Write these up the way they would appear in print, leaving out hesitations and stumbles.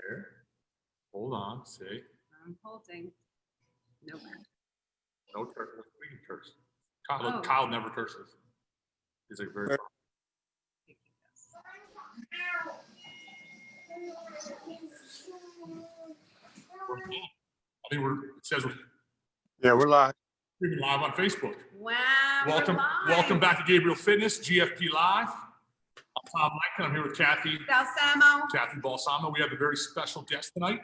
There. Hold on. See. I'm holding. Nope. No curse. We can curse. Kyle never curses. He's like very. I think it says we're live. We're live on Facebook. Wow. Welcome back to Gabriele Fitness, GFP Live. I'm Tom Mike, I'm here with Cathy. Cathy Balsamo. We have a very special guest tonight,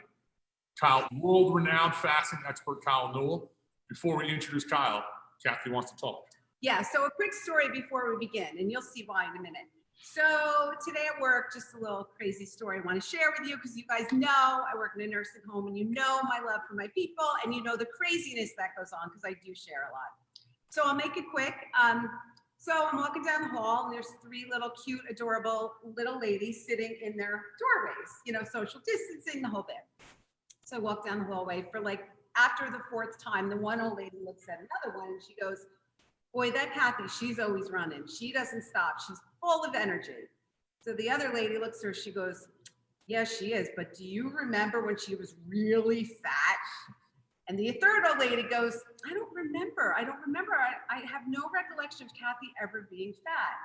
world-renowned fasting expert Kyle Newell. Before we introduce Kyle, Cathy wants to talk. Yeah, so a quick story before we begin, and you'll see why in a minute. So today at work, just a little crazy story I want to share with you because you guys know I work in a nursing home and you know my love for my people and you know the craziness that goes on because I do share a lot. So I'll make it quick. So I'm walking down the hall and there's three little cute, adorable little ladies sitting in their doorways, you know, social distancing, the whole bit. So I walk down the hallway for like after the fourth time, the one old lady looks at another one and she goes, boy, that Cathy, she's always running. She doesn't stop. She's full of energy. So the other lady looks at her, she goes, yeah, she is. But do you remember when she was really fat? And the third old lady goes, I don't remember. I have no recollection of Cathy ever being fat.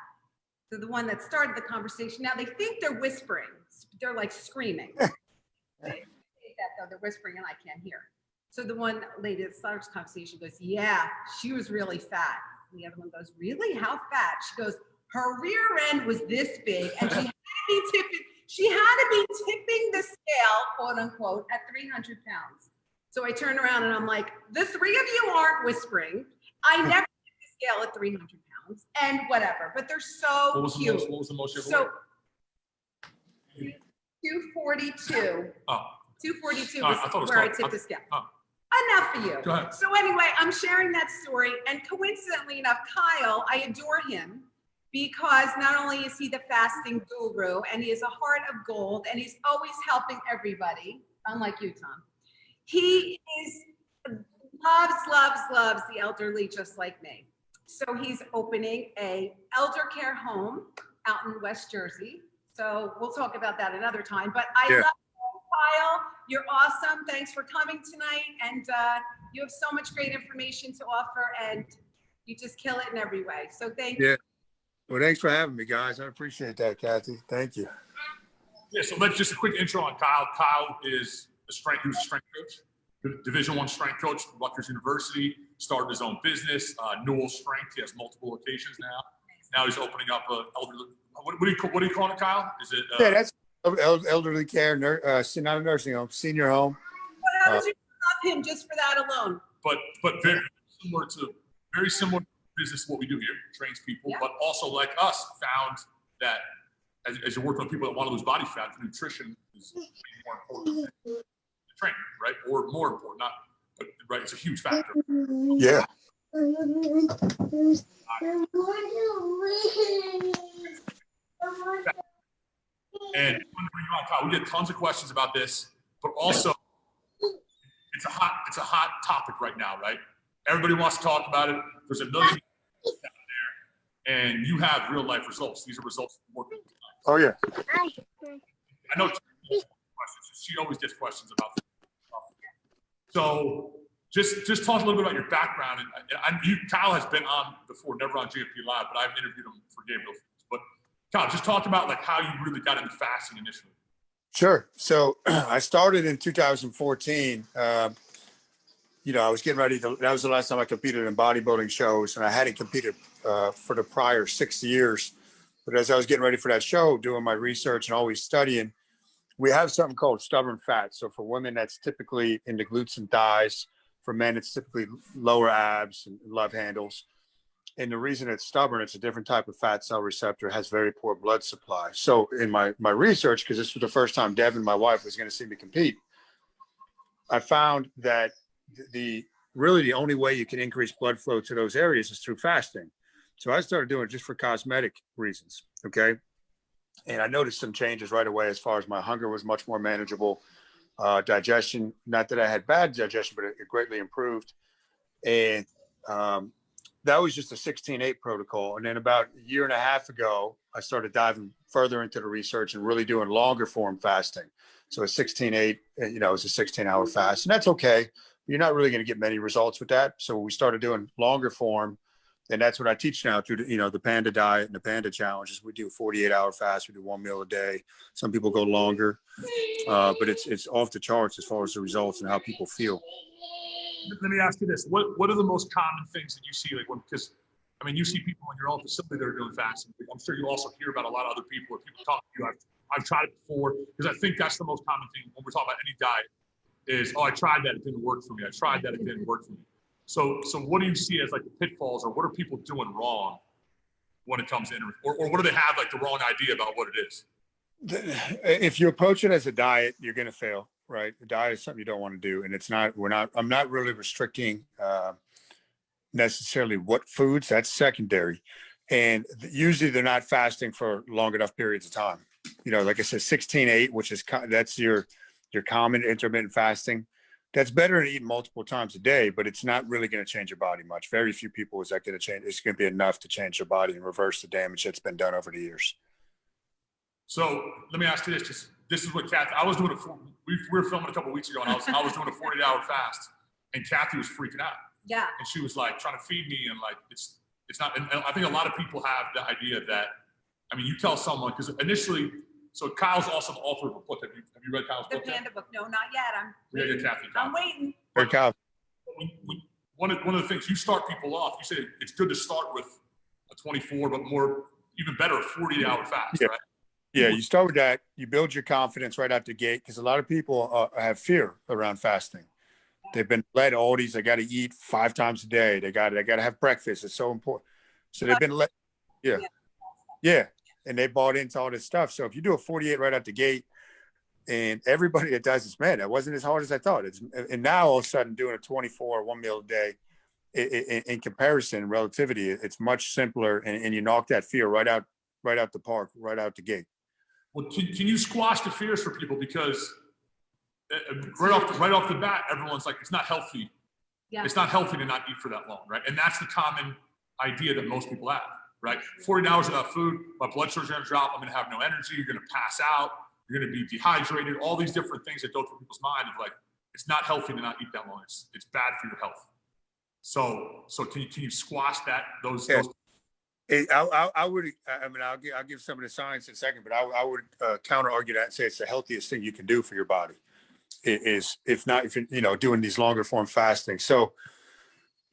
So the one that started the conversation, now they think they're whispering. They're like screaming. They're whispering and I can't hear. So the one lady that started the conversation goes, yeah, she was really fat. And the other one goes, really? How fat? She goes, her rear end was this big and she had to be tipping the scale, quote unquote, at 300 pounds. So I turn around and I'm like, the three of you aren't whispering. I never did the scale at 300 pounds and whatever, but they're so cute. What was the most you ever So 242. Oh. 242 was where I tipped the scale. Oh. Enough for you. Go ahead. So anyway, I'm sharing that story, and coincidentally enough, Kyle, I adore him because not only is he the fasting guru, and he has a heart of gold, and he's always helping everybody, unlike you, Tom. He loves the elderly just like me. So he's opening a elder care home out in West Jersey. So we'll talk about that another time. But I love Kyle. You're awesome. Thanks for coming tonight. And you have so much great information to offer and you just kill it in every way. So thank you. Well, thanks for having me, guys. I appreciate that, Cathy. Thank you. Yeah, so let's just a quick intro on Kyle. Kyle is he was a strength coach, Division I strength coach at Rutgers University, started his own business, Newell Strength. He has multiple locations now. Now he's opening up a elderly, what do you call it, Kyle? Is it? That's elderly care, not a nursing home, senior home. But how did you love him just for that alone? But very similar to business to what we do here, trains people, but also like us found that as you're working with people that want to lose body fat, nutrition is more important than training, right? Or more important, right? It's a huge factor. Yeah. And we get tons of questions about this, but also it's a hot topic right now, right? Everybody wants to talk about it. There's a million people out there, and you have real life results. These are results from working. Oh yeah. I know questions. She always gets questions about this. So just talk a little bit about your background. And Kyle has been on before, never on GFP Live, but I've interviewed him for Gabriele. But Kyle, just talk about like how you really got into fasting initially. Sure. So I started in 2014. I was getting ready that was the last time I competed in bodybuilding shows, and I hadn't competed for the prior 6 years. But as I was getting ready for that show, doing my research and always studying, we have something called stubborn fat. So for women, that's typically in the glutes and thighs. For men, it's typically lower abs and love handles. And the reason it's stubborn, it's a different type of fat cell receptor, has very poor blood supply. So in my research, because this was the first time Devin, my wife, was going to see me compete, I found that the only way you can increase blood flow to those areas is through fasting. So I started doing it just for cosmetic reasons. Okay. And I noticed some changes right away as far as my hunger was much more manageable. Digestion, not that I had bad digestion, but it greatly improved. And that was just a 16-8 protocol. And then about a year and a half ago, I started diving further into the research and really doing longer form fasting. So a 16-8, is a 16-hour fast, and that's okay. You're not really going to get many results with that. So we started doing longer form, and that's what I teach now through the Panda diet and the Panda challenges. We do 48-hour fast. We do 1 meal a day. Some people go longer, but it's off the charts as far as the results and how people feel. Let me ask you this: what are the most common things that you see? Because I mean, you see people in your own facility that are doing fasting. I'm sure you also hear about a lot of other people, or people talk to you. I've tried it before, because I think that's the most common thing when we're talking about any diet is, oh, I tried that, it didn't work for me. I tried that, it didn't work for me. So what do you see as like the pitfalls, or what are people doing wrong when it comes in, or what do they have like the wrong idea about what it is? If you approach it as a diet, you're going to fail, right? The diet is something you don't want to do. And I'm not really restricting necessarily what foods. That's secondary. And usually they're not fasting for long enough periods of time. Like I said, 16-8, which is, that's your common intermittent fasting. That's better than eating multiple times a day, but it's not really going to change your body much. Very few people is that going to change. It's going to be enough to change your body and reverse the damage that's been done over the years. So let me ask you this. This is what Cathy, I was doing we were filming a couple of weeks ago, and I was doing a 48-hour fast, and Cathy was freaking out. Yeah. And she was like trying to feed me, and like, it's not, and I think a lot of people have the idea that, I mean, you tell someone, because initially, so Kyle's also the author of a book. Have you read Kyle's book? The Panda book. No, not yet. Cathy. I'm waiting. Kyle. One of the things, you start people off, you say it's good to start with a 24, but even better, a 48-hour fast, right? Yeah, you start with that. You build your confidence right out the gate, because a lot of people have fear around fasting. They've been led all these. They got to eat 5 times a day. They got to have breakfast. It's so important. So they've been led. Yeah, and they bought into all this stuff. So if you do a 48 right out the gate, and everybody that does this, man, that wasn't as hard as I thought. And now all of a sudden doing a 24 1 meal a day, in comparison, relativity, it's much simpler, and you knock that fear right out the park, right out the gate. Well, can you squash the fears for people? Because right off the bat, everyone's like, it's not healthy. Yeah. It's not healthy to not eat for that long, right? And that's the common idea that most people have, right? 40 hours without food, my blood sugar's gonna drop, I'm gonna have no energy, you're gonna pass out, you're gonna be dehydrated, all these different things that go through people's mind of like, it's not healthy to not eat that long. It's bad for your health. So can you squash that? Those I'll give some of the science in a second, but I would counter argue that and say it's the healthiest thing you can do for your body. If you're doing these longer form fasting. So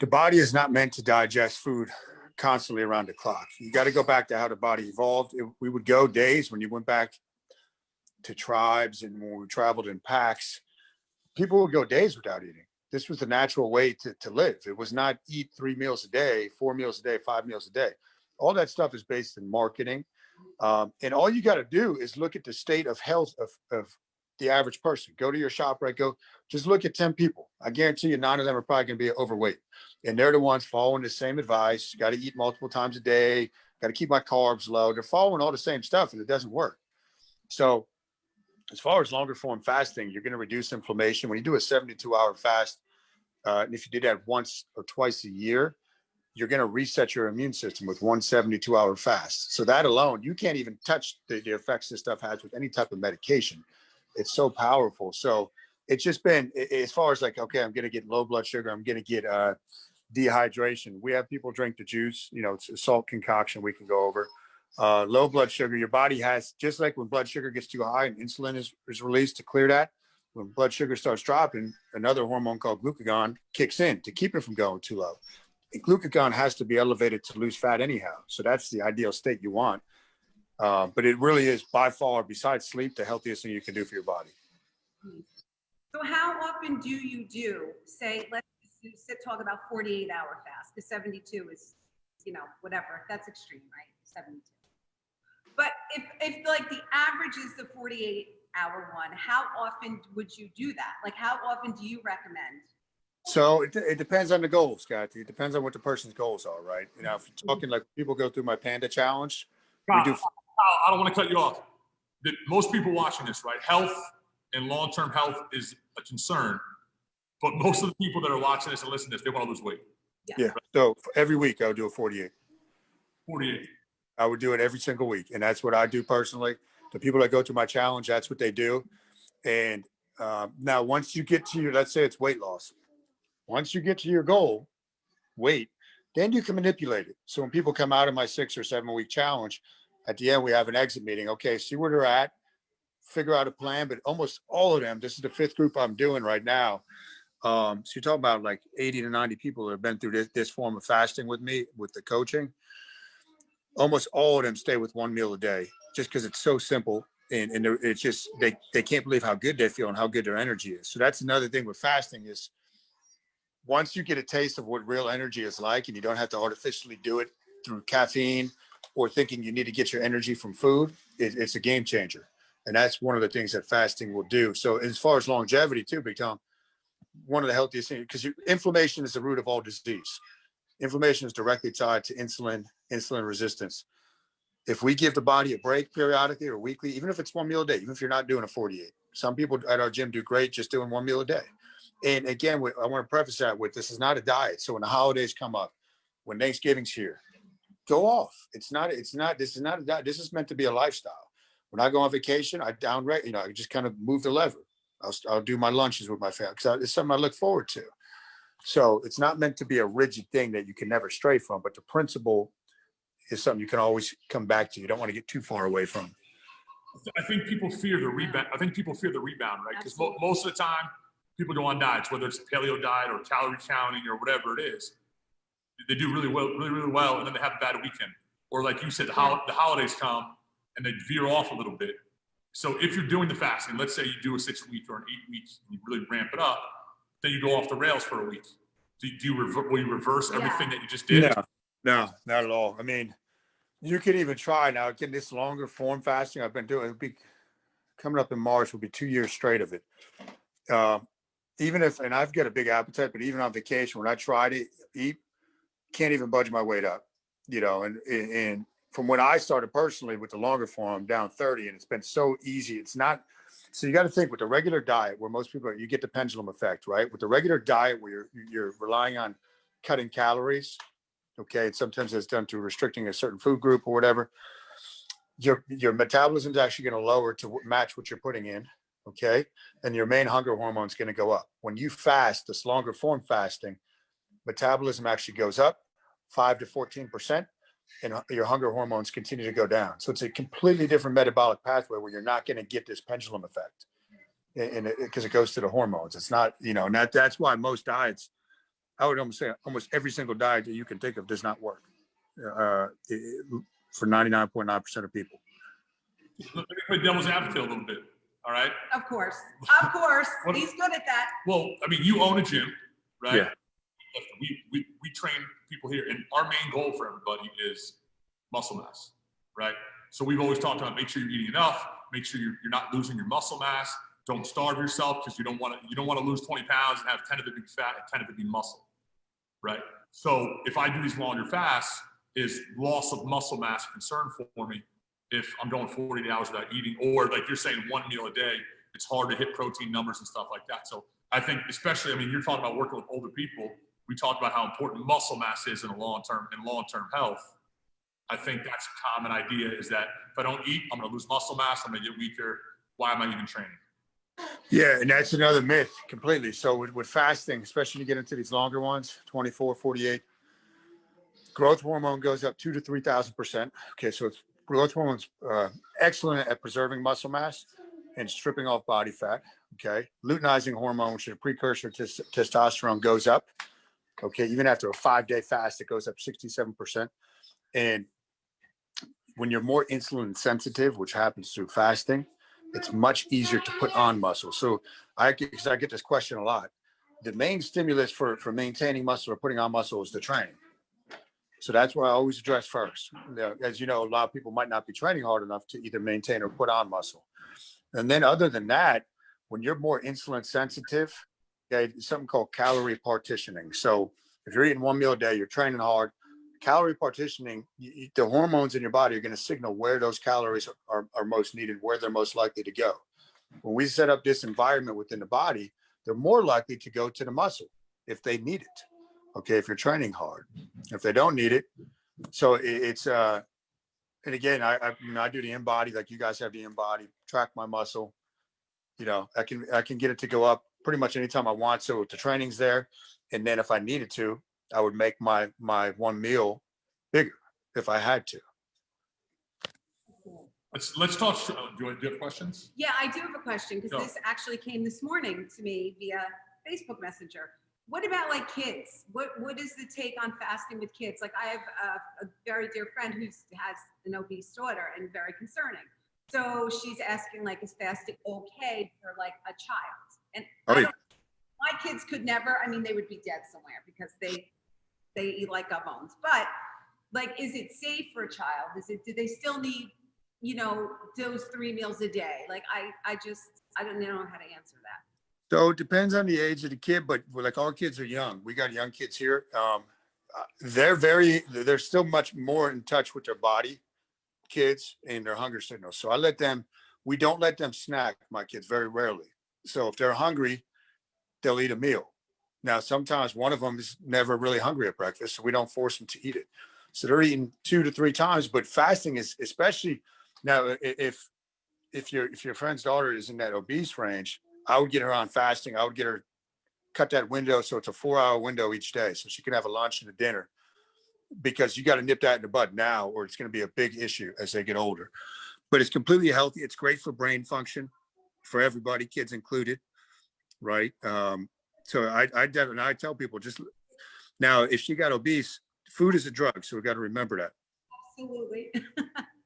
the body is not meant to digest food constantly around the clock. You got to go back to how the body evolved. We would go days when you went back to tribes, and when we traveled in packs, people would go days without eating. This was the natural way to live. It was not eat 3 meals a day, 4 meals a day, 5 meals a day. All that stuff is based in marketing. And all you got to do is look at the state of health of the average person. Go to your shop, right? Just look at 10 people. I guarantee you 9 of them are probably going to be overweight. And they're the ones following the same advice. Got to eat multiple times a day. Got to keep my carbs low. They're following all the same stuff, and it doesn't work. So as far as longer form fasting, you're going to reduce inflammation. When you do a 72-hour fast, and if you did that once or twice a year, you're going to reset your immune system with 1 72-hour fast. So that alone, you can't even touch the effects this stuff has with any type of medication. It's so powerful. So it's just been, as far as like, okay, I'm going to get low blood sugar, I'm going to get dehydration. We have people drink the juice, it's a salt concoction we can go over. Low blood sugar, your body has, just like when blood sugar gets too high and insulin is released to clear that, when blood sugar starts dropping, another hormone called glucagon kicks in to keep it from going too low. And glucagon has to be elevated to lose fat anyhow. So that's the ideal state you want. But it really is by far, besides sleep, the healthiest thing you can do for your body. So how often do you say, let's talk about 48-hour fast, because 72 is, whatever, that's extreme, right? 72. But if like the average is the 48-hour one, how often would you do that? Like, how often do you recommend? So it depends on the goals, Cathy. It depends on what the person's goals are, right? If you're talking like people go through my Panda challenge, I don't want to cut you off. Most people watching this, right? Health and long-term health is a concern, but most of the people that are watching this and listening to this, they want to lose weight. Yeah. Right? So every week I would do a 48. 48. I would do it every single week. And that's what I do personally. The people that go to my challenge, that's what they do. And now once you get to your, let's say it's weight loss, once you get to your goal weight, then you can manipulate it. So when people come out of my 6 or 7 week challenge, at the end, we have an exit meeting. Okay, see where they're at, figure out a plan. But almost all of them, this is the 5th group I'm doing right now. So you're talking about like 80 to 90 people that have been through this form of fasting with me, with the coaching. Almost all of them stay with 1 meal a day just because it's so simple. And it's just, they can't believe how good they feel and how good their energy is. So that's another thing with fasting is once you get a taste of what real energy is like, and you don't have to artificially do it through caffeine or thinking you need to get your energy from food, it's a game changer. And that's one of the things that fasting will do. So as far as longevity too, Big Tom, one of the healthiest things, because inflammation is the root of all disease. Inflammation is directly tied to insulin resistance. If we give the body a break periodically or weekly, even if it's 1 meal a day, even if you're not doing a 48, some people at our gym do great just doing 1 meal a day. And again, I want to preface that with, this is not a diet. So when the holidays come up, when Thanksgiving's here, go off. This is not a diet. This is meant to be a lifestyle. When I go on vacation, I I just kind of move the lever. I'll do my lunches with my family because it's something I look forward to. So it's not meant to be a rigid thing that you can never stray from, but the principle is something you can always come back to. You don't want to get too far away from. I think people fear the rebound. Right? Because most of the time, people go on diets, whether it's a paleo diet or calorie counting or whatever it is. They do really well, and then they have a bad weekend. Or like you said, the holidays come and they veer off a little bit. So if you're doing the fasting, let's say you do a 6 week or an 8 weeks, and you really ramp it up, then you go off the rails for a week. Will you reverse everything that you just did? No, not at all. I mean, you can even try now. Again, this longer form fasting I've been doing, it'll be coming up in March, will be 2 years straight of it. Even if, and I've got a big appetite, but even on vacation, when I try to eat, can't even budge my weight up, and from when I started personally with the longer form, I'm down 30, and it's been so easy. It's not, so you got to think with the regular diet where most people, you get the pendulum effect, right? With the regular diet where you're relying on cutting calories. Okay. And sometimes it's done through restricting a certain food group or whatever. Your metabolism is actually going to lower to match what you're putting in. Okay. And your main hunger hormone is going to go up. When you fast, this longer form fasting, metabolism actually goes up 5 to 14%, and your hunger hormones continue to go down. So it's a completely different metabolic pathway where you're not going to get this pendulum effect, and because it goes to the hormones. It's not, and that's why most diets, I would almost say almost every single diet that you can think of does not work for 99.9% of people. Let me play devil's advocate a little bit. All right. Of course. He's good at that. Well, I mean, you own a gym, right? Yeah. We train people here, and our main goal for everybody is muscle mass, right? So we've always talked about make sure you're eating enough, make sure you're not losing your muscle mass. Don't starve yourself because you don't want to lose 20 pounds and have 10 of it be fat and 10 of it be muscle, right? So if I do these longer fasts, is loss of muscle mass a concern for me if I'm going 48 hours without eating, or like you're saying 1 meal a day, it's hard to hit protein numbers and stuff like that. So I think especially, I mean, you're talking about working with older people. We talked about how important muscle mass is in long-term health. I think that's a common idea, is that if I don't eat, I'm going to lose muscle mass. I'm going to get weaker. Why am I even training? Yeah. And that's another myth completely. So with fasting, especially when you get into these longer ones, 24, 48, growth hormone goes up 2,000 to 3,000%. Okay. So it's growth hormone's excellent at preserving muscle mass and stripping off body fat. Okay. Luteinizing hormone, which is a precursor to testosterone, goes up. Okay. Even after a 5-day fast, it goes up 67%. And when you're more insulin sensitive, which happens through fasting, it's much easier to put on muscle. So I get this question a lot. The main stimulus for maintaining muscle or putting on muscle is the training. So that's what I always address first. As you know, a lot of people might not be training hard enough to either maintain or put on muscle. And then other than that, when you're more insulin sensitive, okay, it's something called calorie partitioning. So if you're eating 1 meal a day, you're training hard, calorie partitioning, the hormones in your body are going to signal where those calories are most needed, where they're most likely to go. When we set up this environment within the body, they're more likely to go to the muscle if they need it. Okay, if you're training hard, if they don't need it. So it's and again, I do the InBody, like you guys have the InBody, track my muscle. You know, I can get it to go up pretty much anytime I want. So if the training's there, and then if I needed to, I would make my one meal bigger if I had to. Let's talk. Do you have questions? Yeah, I do have a question because this actually came this morning to me via Facebook Messenger. What about like kids? What is the take on fasting with kids? Like I have a very dear friend who has an obese daughter and very concerning. So she's asking like, is fasting okay for like a child? And my kids could never, I mean, they would be dead somewhere because they eat like gut bones. But like, is it safe for a child? Do they still need, you know, those 3 meals a day? Like I don't know how to answer that. So it depends on the age of the kid, but like our kids are young. We got young kids here. They're still much more in touch with their body, kids, and their hunger signals. So we don't let them snack, my kids, very rarely. So if they're hungry, they'll eat a meal. Now, sometimes one of them is never really hungry at breakfast, so we don't force them to eat it. So they're eating 2 to 3 times, but fasting is especially now, if your friend's daughter is in that obese range, I would get her on fasting. I would get her cut that window so it's a 4-hour window each day, so she can have a lunch and a dinner, because you got to nip that in the bud now, or it's going to be a big issue as they get older. But it's completely healthy. It's great for brain function, for everybody, kids included, right? So I tell people, just now, if she got obese, food is a drug, so we got to remember that. Absolutely.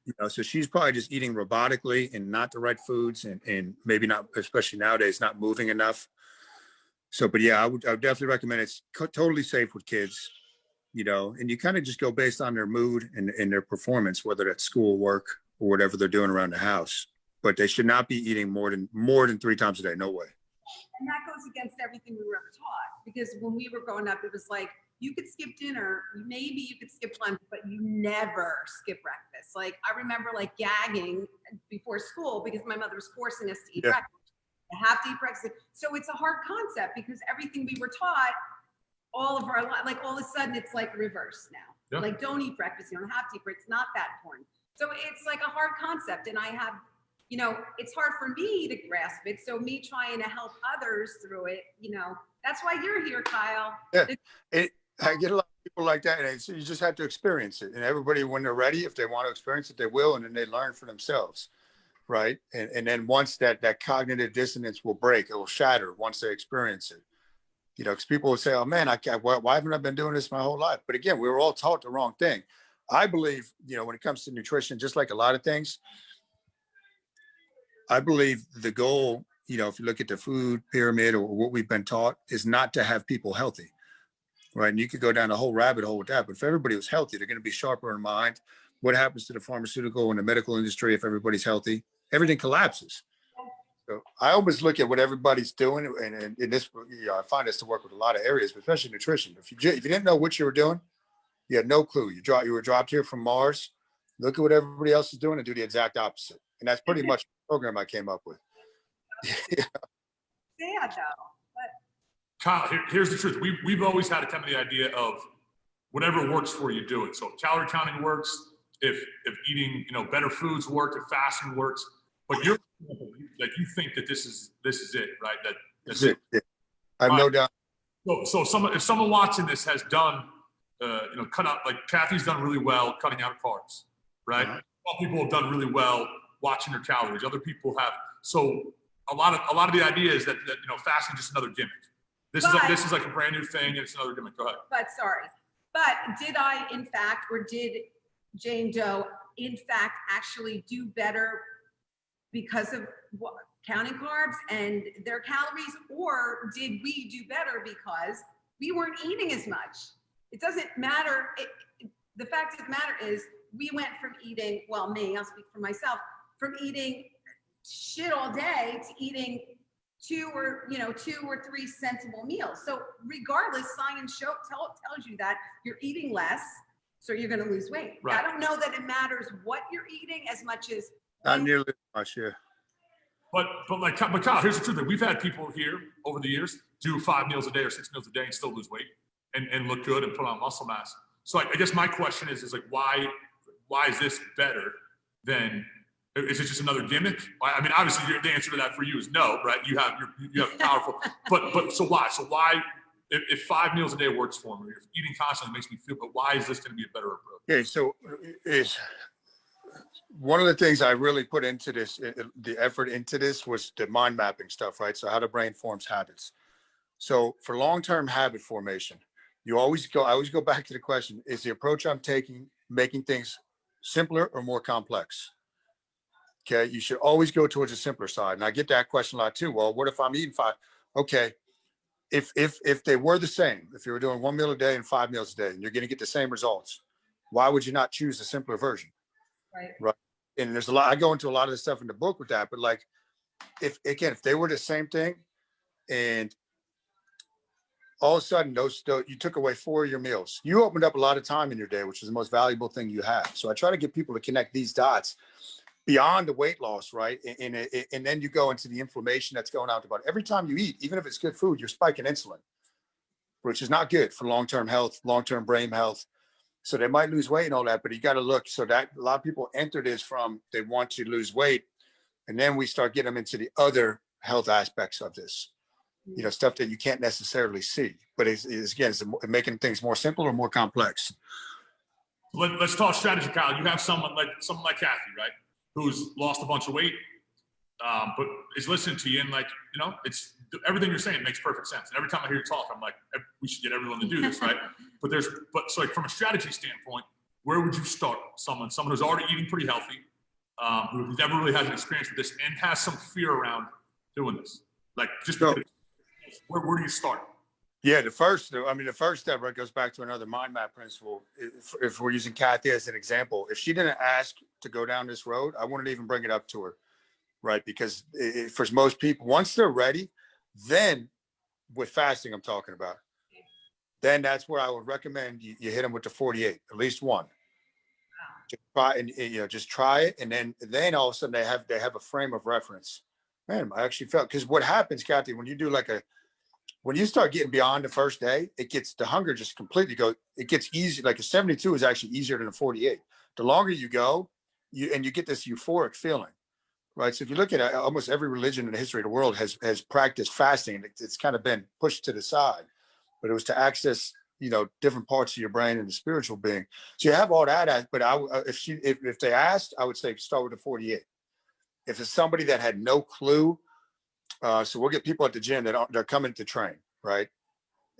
You know, so she's probably just eating robotically and not the right foods, and maybe not, especially nowadays, not moving enough. So, but yeah, I would definitely recommend it. It's totally safe with kids, you know, and you kind of just go based on their mood and their performance, whether that's school, work, or whatever they're doing around the house. But they should not be eating more than 3 times a day. No way. And that goes against everything we were ever taught, because when we were growing up, it was like, you could skip dinner, maybe you could skip lunch, but you never skip breakfast. Like I remember like gagging before school because my mother was forcing us to eat breakfast. I have to eat breakfast. So it's a hard concept because everything we were taught all of our life, like all of a sudden it's like reverse now. Yeah. Like don't eat breakfast, you don't have to eat breakfast. It's not that important. So it's like a hard concept, and I have, you know, it's hard for me to grasp it. So me trying to help others through it, you know, that's why you're here, Kyle. Yeah, I get a lot of people like that, and you just have to experience it. And everybody, when they're ready, if they want to experience it, they will, and then they learn for themselves, right? And then once that cognitive dissonance will break, it will shatter once they experience it. You know, because people will say, "Oh man, why haven't I been doing this my whole life?" But again, we were all taught the wrong thing. I believe, you know, when it comes to nutrition, just like a lot of things, I believe the goal, you know, if you look at the food pyramid or what we've been taught, is not to have people healthy, right? And you could go down a whole rabbit hole with that. But if everybody was healthy, they're going to be sharper in mind. What happens to the pharmaceutical and the medical industry if everybody's healthy? Everything collapses. So I always look at what everybody's doing, and in this, you know, I find this to work with a lot of areas, but especially nutrition. If you didn't know what you were doing, you had no clue. You were dropped here from Mars. Look at what everybody else is doing and do the exact opposite. And that's pretty much the program I came up with. Yeah, though. Kyle, here's the truth. We've always had a kind of the idea of whatever works for you, do it. So if calorie counting works, if eating, you know, better foods work, if fasting works, but you're like, you think that this is it, right? That's it. Yeah. I have no doubt. So if someone watching this has done, you know, cut out, like Cathy's done really well cutting out carbs, right? Some people have done really well watching their calories. Other people have. So a lot of the idea is that you know, fasting is just another gimmick. This is like a brand new thing, and it's another gimmick. Go ahead. But did I, in fact, or did Jane Doe, in fact, actually do better because of counting carbs and their calories, or did we do better because we weren't eating as much? It doesn't matter. The fact of the matter is, we went from eating, well, me, I'll speak for myself, from eating shit all day to eating 2 or 3 sensible meals. So regardless, science tells you that you're eating less, so you're going to lose weight. Right. I don't know that it matters what you're eating as much as not nearly as much, yeah. But Kyle, here's the truth: that we've had people here over the years do 5 meals a day or 6 meals a day and still lose weight and look good and put on muscle mass. So I guess my question is like, why is this better than Is it just another gimmick? I mean, obviously the answer to that for you is no, right? You have powerful, but so why? So why, if 5 meals a day works for me, if eating constantly makes me feel, but why is this going to be a better approach? Okay, so is one of the things I really put into this, the effort into this was the mind mapping stuff, right? So how the brain forms habits. So for long-term habit formation, I always go back to the question, is the approach I'm taking making things simpler or more complex? Okay, you should always go towards the simpler side. And I get that question a lot too. Well, what if I'm eating 5? Okay, if they were the same, if you were doing 1 meal a day and 5 meals a day, and you're going to get the same results, why would you not choose the simpler version? Right. And there's a lot, I go into a lot of the stuff in the book with that, but like, if they were the same thing and all of a sudden you took away 4 of your meals, you opened up a lot of time in your day, which is the most valuable thing you have. So I try to get people to connect these dots beyond the weight loss, right? And then you go into the inflammation that's going out the body. Every time you eat, even if it's good food, you're spiking insulin, which is not good for long-term health, long-term brain health. So they might lose weight and all that, but you got to look. So that a lot of people enter this from, they want to lose weight. And then we start getting them into the other health aspects of this, stuff that you can't necessarily see, but it's making things more simple or more complex. Let's talk strategy, Kyle. You have someone like Cathy, right? Who's lost a bunch of weight, but is listening to you, and it's everything you're saying makes perfect sense. And every time I hear you talk, I'm like, we should get everyone to do this, right? So like from a strategy standpoint, where would you start? Someone who's already eating pretty healthy, who never really has an experience with this, and has some fear around doing this. Like, just where do you start? Yeah, the first step, right, goes back to another mind map principle. If we're using Cathy as an example, if she didn't ask to go down this road, I wouldn't even bring it up to her, right? Because for most people, once they're ready, then with fasting, I'm talking about, then that's where I would recommend you hit them with the 48, at least one. Just try and just try it, and then all of a sudden they have a frame of reference. Man, I actually felt, because what happens, Cathy, when you do when you start getting beyond the first day, the hunger just completely goes. It gets easy. Like a 72 is actually easier than a 48. The longer you go, you get this euphoric feeling, right? So if you look at almost every religion in the history of the world has practiced fasting, and it's kind of been pushed to the side, but it was to access, different parts of your brain and the spiritual being. So you have all that. But if they asked, I would say start with a 48. If it's somebody that had no clue. So we'll get people at the gym they're coming to train, right?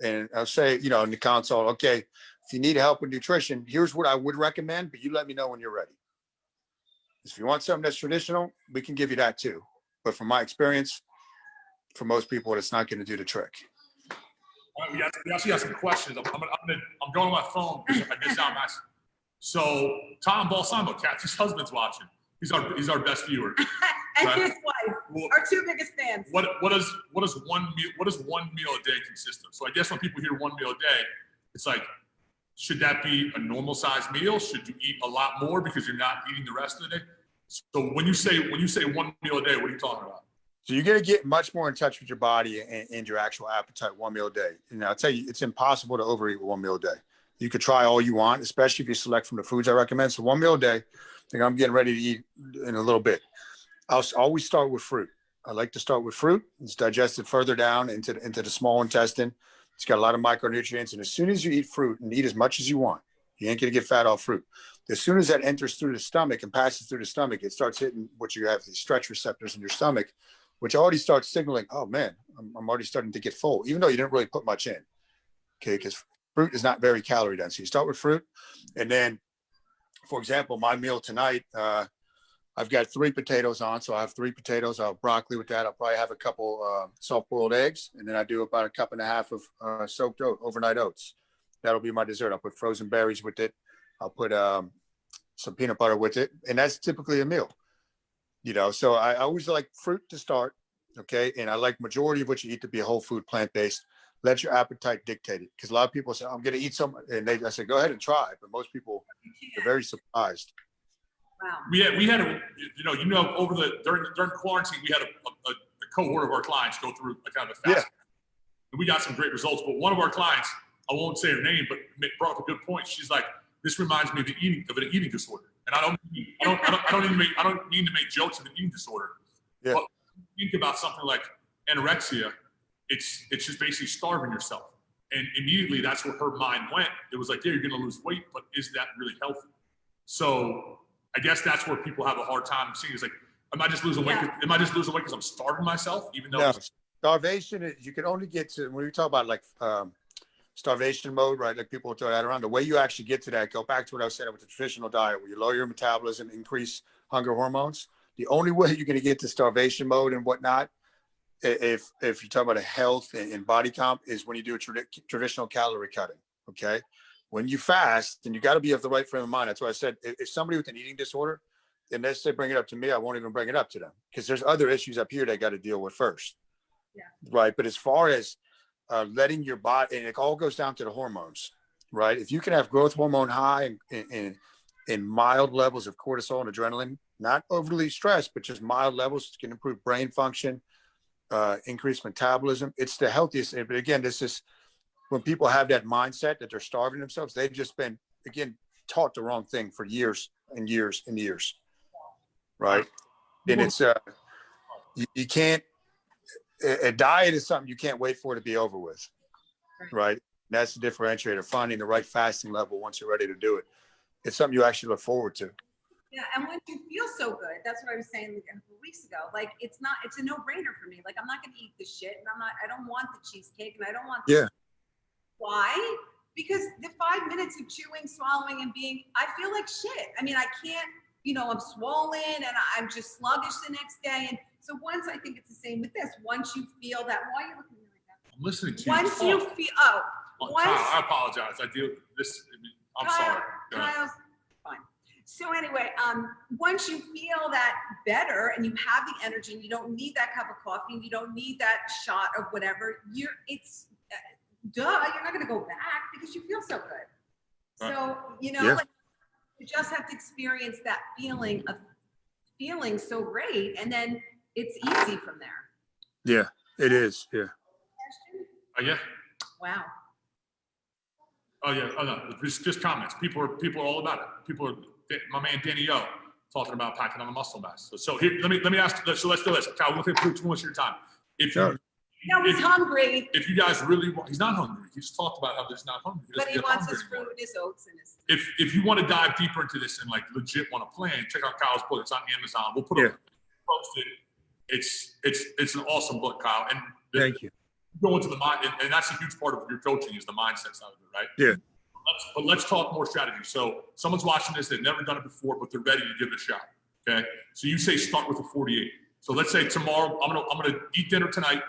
And I'll say, in the consult, okay, if you need help with nutrition, here's what I would recommend, but you let me know when you're ready. If you want something that's traditional, we can give you that too. But from my experience, for most people, it's not going to do the trick. All right, we actually have some questions. I'm going on my phone because I get down nice. So Tom Balsamo, Cathy's husband's watching. He's our best viewer. And right? his wife, our 2 biggest fans. What does one meal a day consist of? So I guess when people hear 1 meal a day, it's like, should that be a normal sized meal? Should you eat a lot more because you're not eating the rest of the day? So when you say 1 meal a day, what are you talking about? So you're going to get much more in touch with your body and your actual appetite 1 meal a day. And I'll tell you, it's impossible to overeat with 1 meal a day. You could try all you want, especially if you select from the foods I recommend. So 1 meal a day, I think I'm getting ready to eat in a little bit. I'll always start with fruit. I like to start with fruit. It's digested further down into the small intestine. It's got a lot of micronutrients. And as soon as you eat fruit and eat as much as you want, you ain't going to get fat off fruit. As soon as that enters through the stomach and passes through the stomach, it starts hitting what you have, these stretch receptors in your stomach, which already starts signaling, oh man, I'm already starting to get full, even though you didn't really put much in. Okay, because fruit is not very calorie dense. So you start with fruit. And then, for example, my meal tonight, I've got 3 potatoes on, so I have 3 potatoes. I'll have broccoli with that. I'll probably have a couple soft-boiled eggs, and then I do about a 1.5 cups of soaked overnight oats. That'll be my dessert. I'll put frozen berries with it. I'll put some peanut butter with it, and that's typically a meal. So I always like fruit to start, okay? And I like majority of what you eat to be a whole food, plant-based. Let your appetite dictate it, because a lot of people say, I'm going to eat some, and I say, go ahead and try, but most people are very surprised. Wow. We had over during quarantine, we had a cohort of our clients go through a kind of a fast. And we got some great results. But one of our clients, I won't say her name, but brought up a good point. She's like, this reminds me of an eating disorder. and I don't mean to make jokes of an eating disorder, Yeah. but think about something like anorexia. It's just basically starving yourself. And immediately that's where her mind went. It was like, yeah, you're going to lose weight, but is that really healthy? So I guess that's where people have a hard time seeing. Is like, am I just losing weight? Yeah. Am I just losing weight because I'm starving myself? Even though No, starvation is, you can only get to, when we talk about like starvation mode, right? Like people throw that around. The way you actually get to that, go back to what I was saying with the traditional diet, where you lower your metabolism, increase hunger hormones. The only way you're going to get to starvation mode and whatnot, if you talk about a health and body comp, is when you do a traditional calorie cutting. Okay, when you fast, then you got to be of the right frame of mind. That's why I said if somebody with an eating disorder, unless they bring it up to me, I won't even bring it up to them, because there's other issues up here they got to deal with first. Yeah. Right. But as far as letting your body, and it all goes down to the hormones, right? If you can have growth hormone high in mild levels of cortisol and adrenaline, not overly stressed, but just mild levels, can improve brain function, increase metabolism. It's the healthiest. But again, this is when people have that mindset that they're starving themselves, they've just been, again, taught the wrong thing for years and years and years. Right. And it's, you can't, a diet is something you can't wait for it to be over with. Right. And that's the differentiator, finding the right fasting level once you're ready to do it. It's something you actually look forward to. Yeah, and when you feel so good, that's what I was saying a couple weeks ago. Like it's a no-brainer for me. Like I'm not gonna eat this shit, and I don't want the cheesecake, and I don't want. Yeah. Why? Because the 5 minutes of chewing, swallowing, and I feel like shit. I mean, I can't. I'm swollen, and I'm just sluggish the next day. And so once, I think it's the same with this. Once you feel that, why are you looking at me like that? I'm listening to you. Once you feel, Kyle, I apologize. I do this. I'm sorry. Kyle's fine. So anyway, once you feel that better and you have the energy and you don't need that cup of coffee and you don't need that shot of whatever, it's you're not going to go back because you feel so good. Right. So, Yeah. like, you just have to experience that feeling of feeling so great, and then it's easy from there. Yeah, it is. Yeah. Yeah. Wow. Oh yeah. Oh no. Just comments. People are all about it. My man Danny O talking about packing on the muscle mass. So here, let me ask. So let's do this. Kyle, we'll take too much of your time. If you, No, he's hungry. If you guys really want, he's not hungry. He just talked about how he's not hungry. But he wants his fruit and his oats and his. If you want to dive deeper into this and like legit want to plan, check out Kyle's book. It's on Amazon. We'll put it posted. It's an awesome book, Kyle. And Thank you. Go into the mind, and that's a huge part of your coaching is the mindset side of it, right? Yeah. But let's talk more strategy. So someone's watching this, they've never done it before, but they're ready to give it a shot. Okay. So you say start with a 48. So let's say tomorrow I'm gonna eat dinner tonight.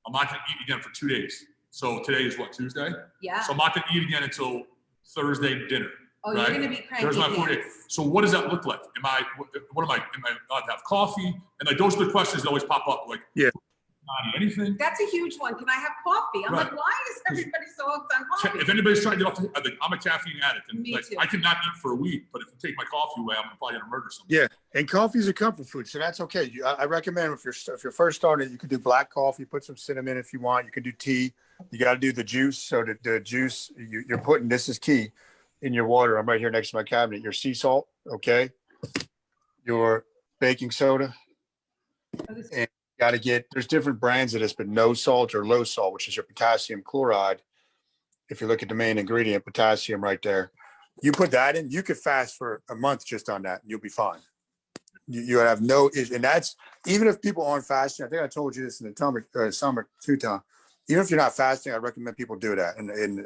I'm not gonna eat again for 2 days. So today is what, Tuesday? Yeah. So I'm not gonna eat again until Thursday dinner. Oh, right? You're gonna be cranky. There's my 48. So what does that look like? Am I allowed to have coffee? And like those are the questions that always pop up. Like, yeah. Not eat anything. That's a huge one. Can I have coffee? I'm right. like, why is everybody so hooked on coffee? If anybody's trying to get off, I'm a caffeine addict, and Me like too. I cannot eat for a week. But if you take my coffee away, I'm probably gonna murder someone. Yeah, and coffee is a comfort food, so that's okay. I recommend if you're first starting, you could do black coffee, put some cinnamon if you want. You can do tea. You got to do the juice. So the juice you're putting, this is key, in your water. I'm right here next to my cabinet. Your sea salt, okay, your baking soda, and got to get, there's different brands of this, but no salt or low salt, which is your potassium chloride. If you look at the main ingredient, potassium right there, you put that in, you could fast for a month just on that and you'll be fine. You have no issue. And that's, even if people aren't fasting, I think I told you this in the summer two-time, even if you're not fasting, I recommend people do that. And in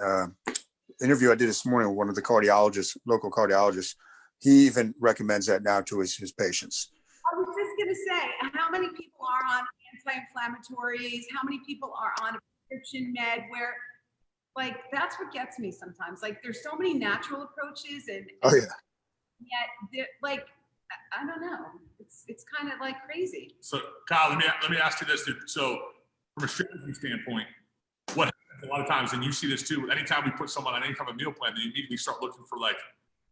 interview I did this morning with one of the cardiologists, local cardiologists, he even recommends that now to his patients. I was just going to say, how many people are on anti-inflammatories? How many people are on a prescription med where, like, that's what gets me sometimes. Like, there's so many natural approaches and Oh, yeah. yet, like, I don't know. It's kind of like crazy. So, Kyle, let me ask you this, dude. So, from a strategy standpoint, what happens a lot of times, and you see this too, anytime we put someone on any kind of meal plan, they immediately start looking for like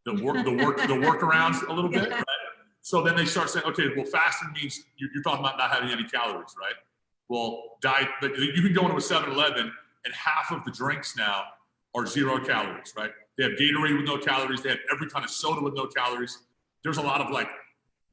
the workarounds a little bit, right? So then they start saying, okay, well, fasting means you're talking about not having any calories, right? Well, diet, but you can go into a 7-Eleven and half of the drinks now are 0 calories, right? They have Gatorade with no calories. They have every kind of soda with no calories. there's a lot of like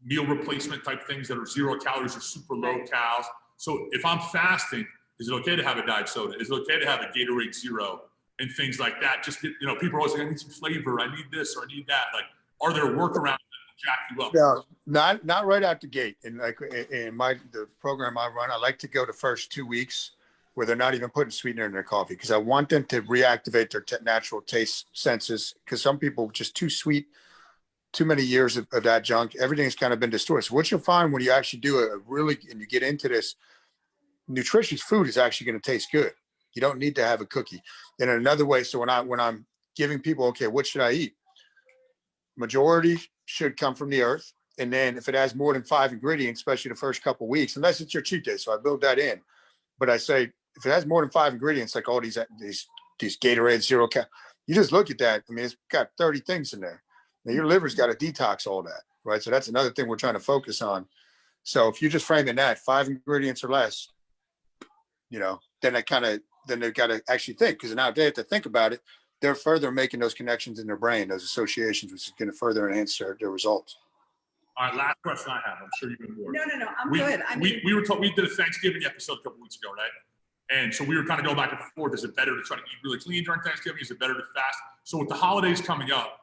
meal replacement type things that are 0 calories or super low calories. So if I'm fasting, is it okay to have a diet soda? Is it okay to have a Gatorade Zero and things like that? Just get, people are always like, I need some flavor, I need this or I need that. Like, are there workarounds that jack you up? No, not right out the gate. And like in the program I run, I like to go the first 2 weeks where they're not even putting sweetener in their coffee, because I want them to reactivate their natural taste senses. Because some people just too sweet, too many years of that junk, everything's kind of been distorted. So what you'll find when you actually do and you get into this, nutritious food is actually going to taste good. You don't need to have a cookie. And another way, so when I'm giving people, okay, what should I eat? Majority should come from the earth. And then if it has more than 5 ingredients, especially the first couple of weeks, unless it's your cheat day, so I build that in. But I say, if it has more than 5 ingredients, like all these Gatorade 0 cal, you just look at that. I mean, it's got 30 things in there. Now your liver's got to detox all that, right? So that's another thing we're trying to focus on. So if you just frame it that 5 ingredients or less, then they've got to actually think, because now they have to think about it. They're further making those connections in their brain, those associations, which is going to further enhance their results. All right, last question I have. I'm sure you've been bored. No, I'm good. We did a Thanksgiving episode a couple weeks ago, right? And so we were kind of going back and forth. Is it better to try to eat really clean during Thanksgiving? Is it better to fast? So with the holidays coming up,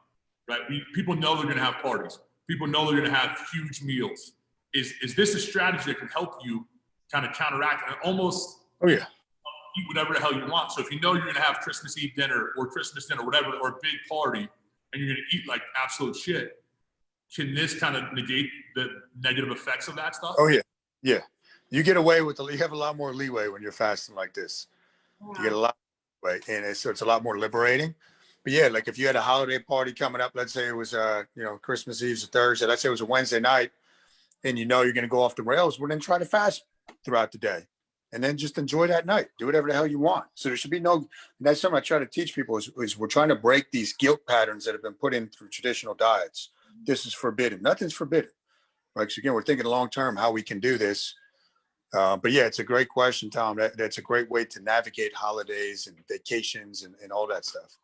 right? People know they're going to have parties. People know they're going to have huge meals. Is this a strategy that can help you kind of counteract and almost eat whatever the hell you want? So if you know you're going to have Christmas Eve dinner or Christmas dinner, whatever, or a big party, and you're going to eat like absolute shit, can this kind of negate the negative effects of that stuff? Oh yeah. Yeah. You get away with you have a lot more leeway when you're fasting like this. Wow. You get a lot of leeway, and so it's a lot more liberating. But yeah, like if you had a holiday party coming up, let's say it was Christmas Eve's a Thursday, let's say it was a Wednesday night, and you're going to go off the rails, well then try to fast throughout the day. And then just enjoy that night. Do whatever the hell you want. So there should be that's something I try to teach people is we're trying to break these guilt patterns that have been put in through traditional diets. This is forbidden. Nothing's forbidden. Right. So again, we're thinking long-term how we can do this. But yeah, it's a great question, Tom. That's a great way to navigate holidays and vacations and all that stuff.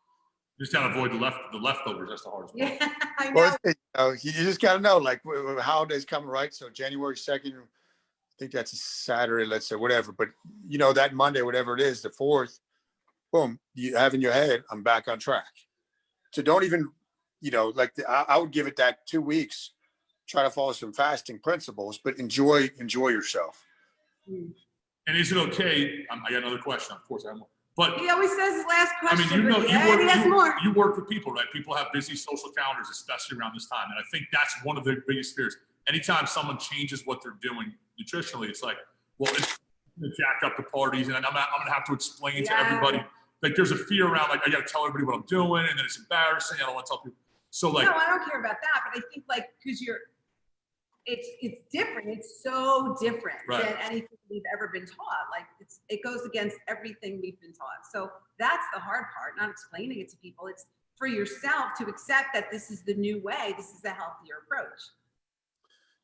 Just gotta avoid the leftovers. That's the hardest part. Yeah, I know. Well, you just gotta know, like holidays coming, right? So January 2nd, I think that's a Saturday, let's say, whatever. But that Monday, whatever it is, the 4th, boom, you have in your head, I'm back on track. So don't even, I would give it that 2 weeks, try to follow some fasting principles, but enjoy yourself. And is it okay? I got another question. Of course, I have more. But he always says his last question. I mean, you work with people, right? People have busy social calendars, especially around this time. And I think that's one of their biggest fears. Anytime someone changes what they're doing nutritionally, it's like, well, it's going to jack up the parties, and I'm going to have to explain to everybody. Like, there's a fear around, like, I got to tell everybody what I'm doing, and then it's embarrassing. I don't want to tell people. So, like, no, I don't care about that, but I think, like, because it's different. It's so different than anything we've ever been taught. Like, it goes against everything we've been taught. So that's the hard part, not explaining it to people. It's for yourself to accept that this is the new way. This is a healthier approach.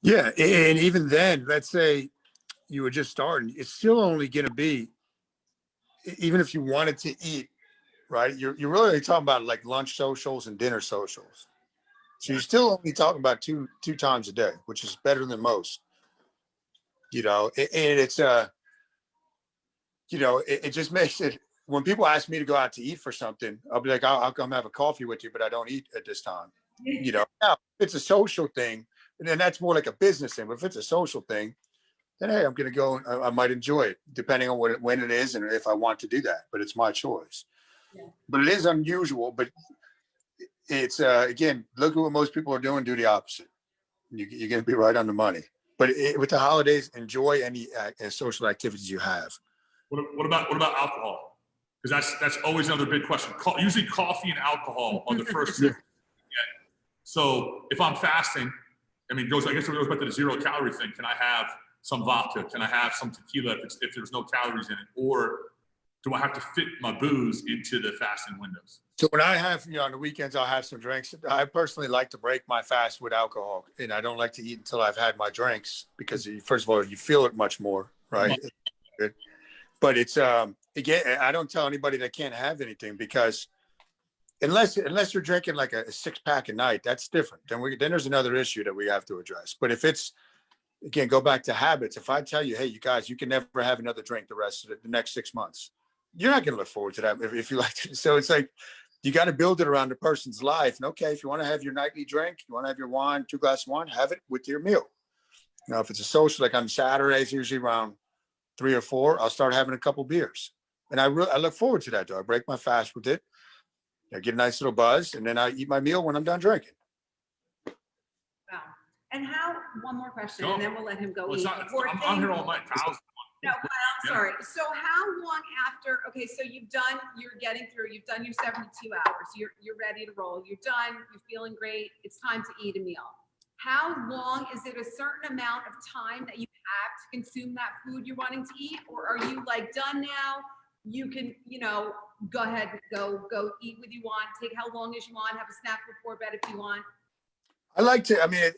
Yeah, and even then, let's say you were just starting, it's still only going to be, even if you wanted to eat, right? You're really talking about like lunch socials and dinner socials. So you're still only talking about two times a day, which is better than most. And it's it just makes it, when people ask me to go out to eat for something, I'll be like, I'll come have a coffee with you, but I don't eat at this time. Now if it's a social thing, and then that's more like a business thing. But if it's a social thing, then hey, I'm going to go. I might enjoy it, depending on when it is and if I want to do that. But it's my choice. Yeah. But it is unusual. But it's again, look at what most people are doing. Do the opposite. You're going to be right on the money. But with the holidays, enjoy any social activities you have. What about alcohol? Because that's always another big question. Usually, coffee and alcohol are the first two. So if I'm fasting, I guess it goes back to the 0 calorie thing. Can I have some vodka? Can I have some tequila if there's no calories in it? Or do I have to fit my booze into the fasting windows? So when I have, on the weekends, I'll have some drinks. I personally like to break my fast with alcohol, and I don't like to eat until I've had my drinks because, first of all, you feel it much more, right? But it's, again, I don't tell anybody that can't have anything because unless you're drinking like a 6-pack a night, that's different. Then there's another issue that we have to address. But if it's, again, go back to habits. If I tell you, hey, you guys, you can never have another drink the rest of the next 6 months, you're not going to look forward to that if you like to. So it's like, you got to build it around the person's life. And okay, if you want to have your nightly drink, you want to have your wine, 2 glasses of wine, have it with your meal. Now, if it's a social, like on Saturdays, usually around 3 or 4, I'll start having a couple beers. And I look forward to that, though. I break my fast with it. I get a nice little buzz, and then I eat my meal when I'm done drinking. Wow. And one more question, No. and then we'll let him go Well, eat. I'm here all night. Kyle's No, Kyle, I'm sorry. So how long after, okay, so you're getting through, you've done your 72 hours, you're ready to roll, you're done, you're feeling great, it's time to eat a meal. How long, is it a certain amount of time that you have to consume that food you're wanting to eat? Or are you like done now? You can, go ahead and go eat what you want, take how long as you want, have a snack before bed if you want. I like to, I mean,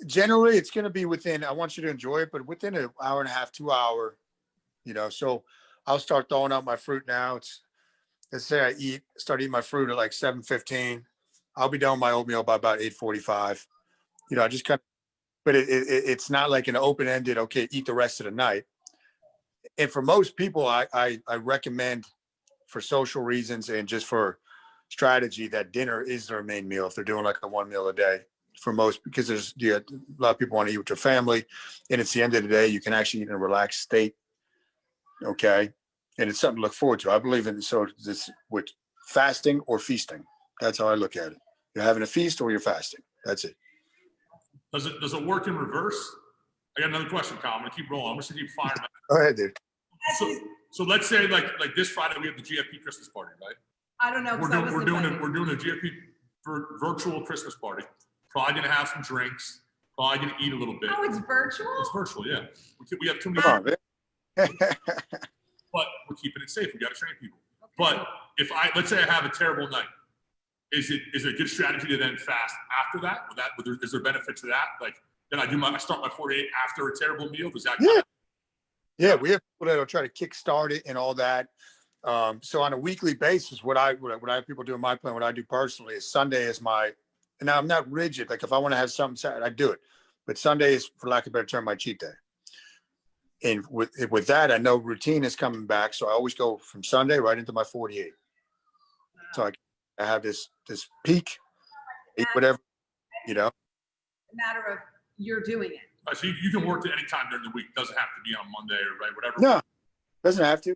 generally it's going to be within, I want you to enjoy it, but within an hour and a half, 2 hour, so I'll start throwing out my fruit now. Let's say I start eating my fruit at like 7:15. I'll be done with my oatmeal by about 8:45. I just kind of, but it's not like an open-ended, okay, eat the rest of the night. And for most people, I recommend, for social reasons and just for strategy, that dinner is their main meal if they're doing like a 1 meal a day. For most, because there's a lot of people want to eat with their family, and it's the end of the day, you can actually eat in a relaxed state. Okay. And it's something to look forward to. I believe in, so this with fasting or feasting. That's how I look at it. You're having a feast or you're fasting. That's it. Does it work in reverse? I got another question, Kyle. I'm gonna keep rolling. I'm just gonna keep firing. Go ahead, dude. So let's say like this Friday we have the GFP Christmas party, right? I don't know. We're doing a GFP virtual Christmas party. Probably gonna have some drinks. Probably gonna eat a little bit. Oh, it's virtual? It's virtual, yeah. We have too many. Come on, man. But we're keeping it safe. We got to train people. Okay. But if let's say I have a terrible night, is it a good strategy to then fast after that? Is there benefit to that? Like then I start my 48 after a terrible meal. Does that? Yeah, we have people that'll try to kickstart it and all that. So on a weekly basis, what I have people do in my plan, what I do personally is Sunday is and now I'm not rigid. Like if I want to have something Saturday, I do it. But Sunday is, for lack of a better term, my cheat day. And with that, I know routine is coming back. So I always go from Sunday right into my 48. Wow. So I have this peak, eat whatever, A matter of you're doing it. So you can work at any time during the week. It doesn't have to be on Monday or right, whatever. No, doesn't have to.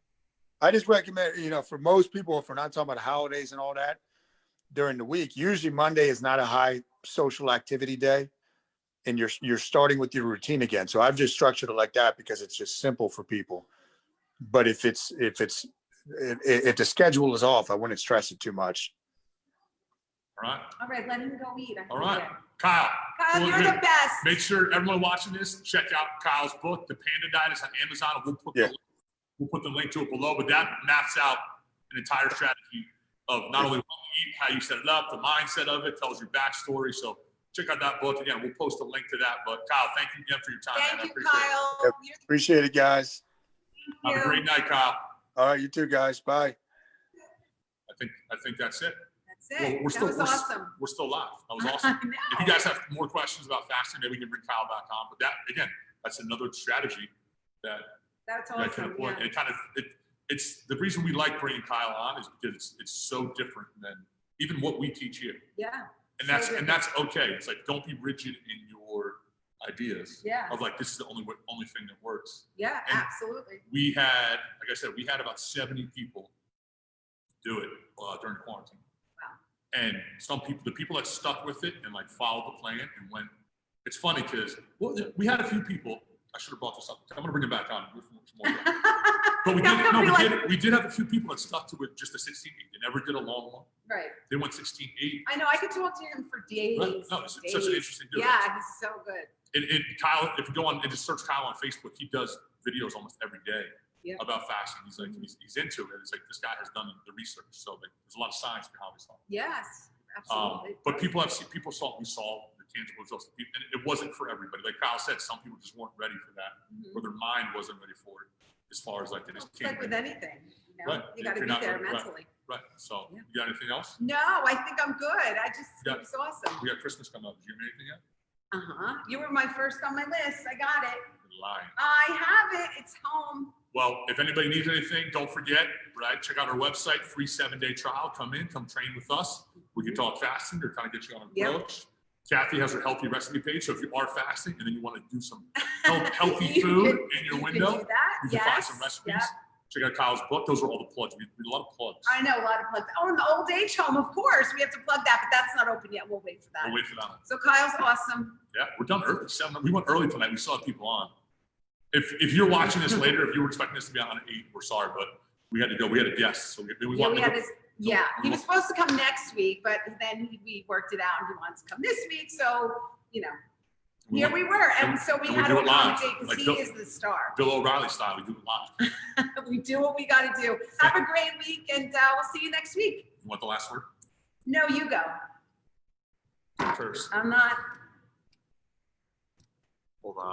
I just recommend, for most people, if we're not talking about holidays and all that during the week, usually Monday is not a high social activity day. And you're starting with your routine again. So I've just structured it like that because it's just simple for people. But if the schedule is off, I wouldn't stress it too much. All right, let him go eat. All right, Kyle. Kyle, you're the best. Make sure everyone watching this, check out Kyle's book, The Panda Diet. It's on Amazon. We'll put the link to it below. But that maps out an entire strategy of not only what you eat, how you set it up, the mindset of it, tells your backstory. So check out that book. Again, we'll post a link to that. But Kyle, thank you again for your time. Thank you, Kyle. Appreciate it, guys. Have a great night, Kyle. All right, you too, guys. Bye. I think that's it. That's it. Well, that was awesome. We're still live. That was awesome. If you guys have more questions about fasting, maybe we can bring Kyle back on. But that's another strategy that's awesome. It's the reason we like bringing Kyle on is because it's so different than even what we teach here. Yeah. And that's okay. It's like, don't be rigid in your ideas. Yeah. Of like, this is the only thing that works. Yeah, and absolutely. We had, like I said, about 70 people do it during quarantine. Wow. And the people that stuck with it and like followed the plan and went, it's funny because we had a few people. I should have brought this up. I'm going to bring it back on. But we did have a few people that stuck to it, just the 16-8. They never did a long one. Right. They went 16-8. I know. I could talk to him for days. Right. No, it's such an interesting dude. Yeah, he's so good. Kyle, if you go on and just search Kyle on Facebook, he does videos almost every day about fasting. He's like, he's into it. It's like, this guy has done the research. So there's a lot of science behind this stuff. Yes, absolutely. But we saw the tangible results. And it wasn't for everybody. Like Kyle said, some people just weren't ready for that, or their mind wasn't ready for it. As far as like, it's like with anything, you got to be there mentally. Right. So Yeah. you got anything else? No, I think I'm good. Yeah. It was awesome. We got Christmas coming up. Did you have anything yet? You were my first on my list. I got it. You're lying. I have it. It's home. Well, if anybody needs anything, don't forget, right? Check out our website, free 7-day trial. Come in, come train with us. We can talk fasting or kind of get you on an Yep. approach. Cathy has her healthy recipe page. So if you are fasting and then you want to do some healthy You food can- in your you can window, do that. you can Yes. find some recipes. Yep. Check out Kyle's book. Those are all the plugs. We did a lot of plugs. I know, a lot of plugs. Oh, and the old age home, of course. We have to plug that, but that's not open yet. We'll wait for that. We'll wait for that one. So Kyle's awesome. Yeah, we're done early. 7. We went early tonight. We saw people on. If you're watching this later, if you were expecting this to be on at 8, we're sorry, but we had to go. We had a guest, so we Yeah, wanted we to had go. this. Yeah, he was supposed to come next week, but then we worked it out and he wants to come this week. So, here we were. And so we and we had do to it live, accommodate because like he Bill- is the star. Bill O'Reilly style. We do it live. We do what we got to do. Have a great week and we'll see you next week. You want the last word? No, you go. First. I'm not. Hold on.